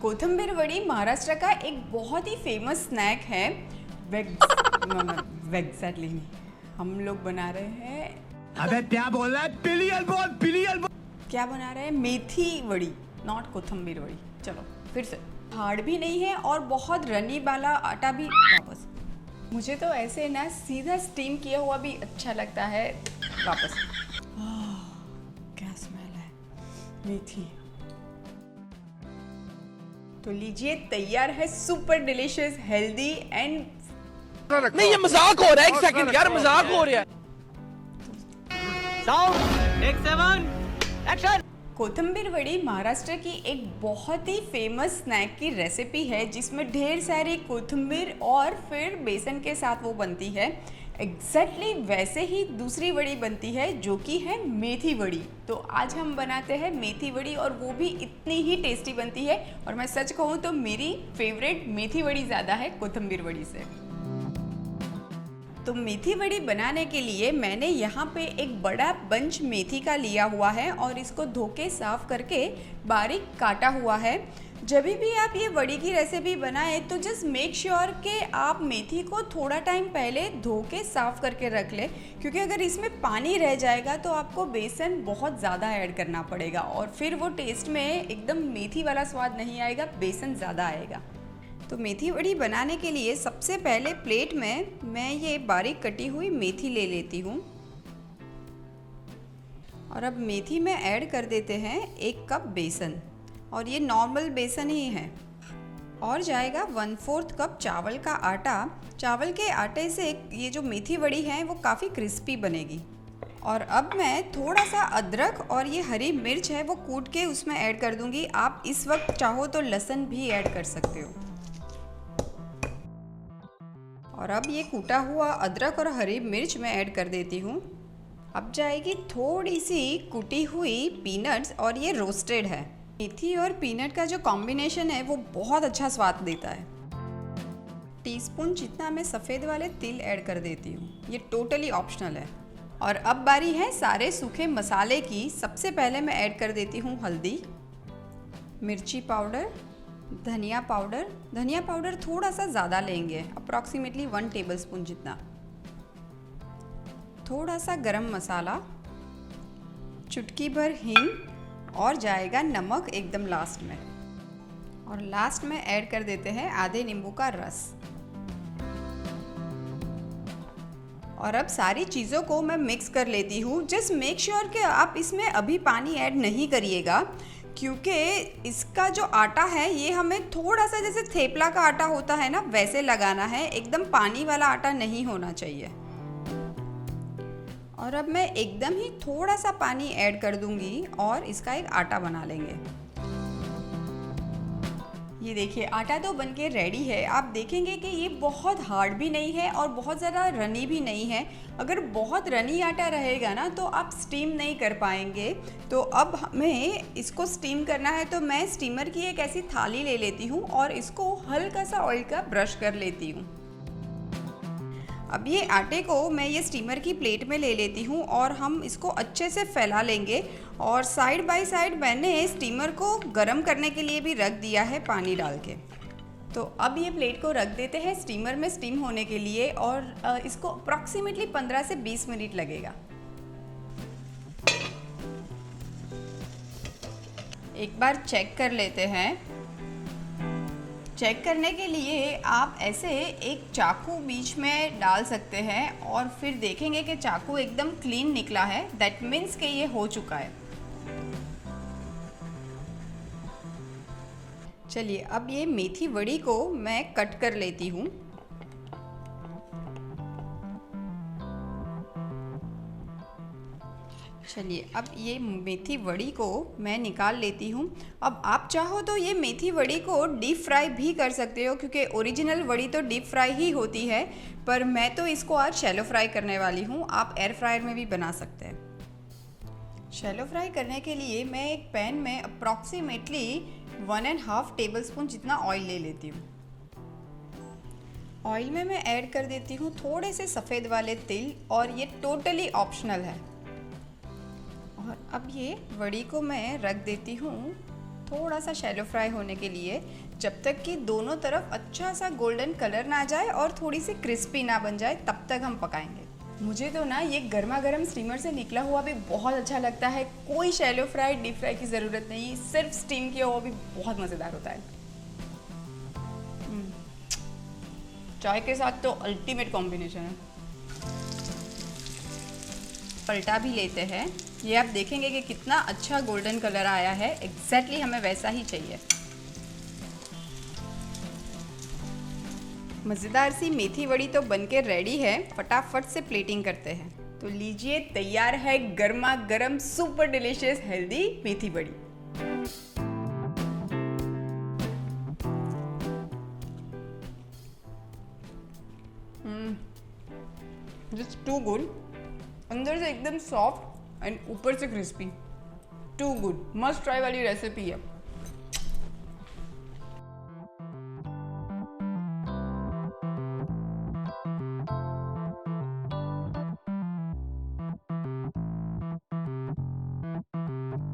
कोथिंबीर वड़ी महाराष्ट्र का एक बहुत ही फेमस स्नैक है। एग्जैक्टली नहीं, हम लोग बना रहे हैं। अबे क्या बोल रहा है? पिलियल बोल, पिलियल बोल। क्या बना रहे हैं? मेथी वड़ी, नॉट कोथिंबीर वड़ी। चलो फिर से। हार्ड भी नहीं है और बहुत रनी वाला आटा भी। वापस। मुझे तो ऐसे ना सीधा स्टीम किया हुआ भी अच्छा लगता है। वापस। क्या स्मेल है मेथी। तो लीजिए, तैयार है सुपर डिलीशियस हेल्दी एंड। नहीं, ये मजाक हो रहा है। एक सेकंड यार, मजाक हो रहा है। Sound, take 7, action. Kothimbir vadi Maharashtra की एक बहुत ही फेमस स्नैक की रेसिपी है, जिसमें ढेर सारी कोथिंबीर और फिर बेसन के साथ वो बनती है। एग्जैक्टली वैसे ही दूसरी वड़ी बनती है जो कि है मेथी वड़ी। तो आज हम बनाते हैं मेथी वड़ी और वो भी इतनी ही टेस्टी बनती है। और मैं सच कहूँ तो मेरी फेवरेट मेथी वड़ी ज़्यादा है कोथिंबीर वड़ी से। तो मेथी वड़ी बनाने के लिए मैंने यहाँ पे एक बड़ा बंच मेथी का लिया हुआ है और इसको धो के साफ करके बारीक काटा हुआ है। जब भी आप ये वड़ी की रेसिपी बनाएं तो जस्ट मेक श्योर कि आप मेथी को थोड़ा टाइम पहले धो के साफ करके रख लें, क्योंकि अगर इसमें पानी रह जाएगा तो आपको बेसन बहुत ज़्यादा ऐड करना पड़ेगा और फिर वो टेस्ट में एकदम मेथी वाला स्वाद नहीं आएगा, बेसन ज़्यादा आएगा। तो मेथी वड़ी बनाने के लिए सबसे पहले प्लेट में मैं ये बारीक कटी हुई मेथी ले लेती हूँ और अब मेथी में ऐड कर देते हैं 1 कप बेसन, और ये नॉर्मल बेसन ही है। और जाएगा 1/4 कप चावल का आटा। चावल के आटे से ये जो मेथी वड़ी है वो काफ़ी क्रिस्पी बनेगी। और अब मैं थोड़ा सा अदरक और ये हरी मिर्च है वो कूट के उसमें ऐड कर दूँगी। आप इस वक्त चाहो तो लहसुन भी ऐड कर सकते हो। और अब ये कूटा हुआ अदरक और हरी मिर्च मैं ऐड कर देती हूँ। अब जाएगी थोड़ी सी कुटी हुई पीनट्स, और ये रोस्टेड है। मेथी और पीनट का जो कॉम्बिनेशन है वो बहुत अच्छा स्वाद देता है। टीस्पून जितना मैं सफ़ेद वाले तिल ऐड कर देती हूँ, ये टोटली ऑप्शनल है। और अब बारी है सारे सूखे मसाले की। सबसे पहले मैं ऐड कर देती हूँ हल्दी, मिर्ची पाउडर, धनिया पाउडर थोड़ा सा ज़्यादा लेंगे, अप्रॉक्सीमेटली 1 टेबलस्पून जितना। थोड़ा सा गरम मसाला, चुटकी भर हींग, और जाएगा नमक एकदम लास्ट में। और लास्ट में ऐड कर देते हैं आधे नींबू का रस। और अब सारी चीज़ों को मैं मिक्स कर लेती हूँ। जस्ट मेक श्योर कि आप इसमें अभी पानी ऐड नहीं करिएगा, क्योंकि इसका जो आटा है ये हमें थोड़ा सा जैसे थेपला का आटा होता है ना, वैसे लगाना है। एकदम पानी वाला आटा नहीं होना चाहिए। और अब मैं एकदम ही थोड़ा सा पानी ऐड कर दूंगी और इसका एक आटा बना लेंगे। ये देखिए, आटा तो बनके रेडी है। आप देखेंगे कि ये बहुत हार्ड भी नहीं है और बहुत ज़्यादा रनी भी नहीं है। अगर बहुत रनी आटा रहेगा ना तो आप स्टीम नहीं कर पाएंगे। तो अब हमें इसको स्टीम करना है, तो मैं स्टीमर की एक ऐसी थाली ले लेती हूँ और इसको हल्का सा ऑयल का ब्रश कर लेती हूँ। अब ये आटे को मैं ये स्टीमर की प्लेट में ले लेती हूँ और हम इसको अच्छे से फैला लेंगे। और साइड बाय साइड मैंने स्टीमर को गर्म करने के लिए भी रख दिया है पानी डाल के। तो अब ये प्लेट को रख देते हैं स्टीमर में स्टीम होने के लिए, और इसको अप्रॉक्सीमेटली 15 से 20 मिनट लगेगा। एक बार चेक कर लेते हैं। चेक करने के लिए आप ऐसे एक चाकू बीच में डाल सकते हैं और फिर देखेंगे कि चाकू एकदम क्लीन निकला है। दैट मीन्स कि ये हो चुका है। चलिए, अब ये मेथी वड़ी को मैं कट कर लेती हूँ। चलिए, अब ये मेथी वड़ी को मैं निकाल लेती हूँ। अब आप चाहो तो ये मेथी वड़ी को डीप फ्राई भी कर सकते हो, क्योंकि ओरिजिनल वड़ी तो डीप फ्राई ही होती है, पर मैं तो इसको आज शैलो फ्राई करने वाली हूँ। आप एयर फ्रायर में भी बना सकते हैं। शैलो फ्राई करने के लिए मैं एक पैन में अप्रॉक्सीमेटली 1.5 टेबलस्पून जितना ऑयल ले लेती हूँ। ऑयल में मैं ऐड कर देती हूँ थोड़े से सफ़ेद वाले तिल, और ये टोटली ऑप्शनल है। और अब ये वड़ी को मैं रख देती हूँ थोड़ा सा शैलो फ्राई होने के लिए, जब तक कि दोनों तरफ अच्छा सा गोल्डन कलर ना जाए और थोड़ी सी क्रिस्पी ना बन जाए, तब तक हम पकाएंगे। मुझे तो ना ये गर्मा गर्म स्टीमर से निकला हुआ भी बहुत अच्छा लगता है। कोई शैलो फ्राई डीप फ्राई की ज़रूरत नहीं, सिर्फ स्टीम किया हुआ भी बहुत मज़ेदार होता है। चाय के साथ तो अल्टीमेट कॉम्बिनेशन है। पलटा भी लेते हैं। ये आप देखेंगे कि कितना अच्छा गोल्डन कलर आया है। एग्जैक्टली हमें वैसा ही चाहिए। मज़ेदार सी मेथी वड़ी तो बनके रेडी है। फटाफट से प्लेटिंग करते हैं। तो लीजिए, तैयार है गर्मा गर्म super delicious healthy methi vadi. Just too good. अंदर से एकदम सॉफ्ट एंड ऊपर से crispy. Too good, must try वाली रेसिपी है।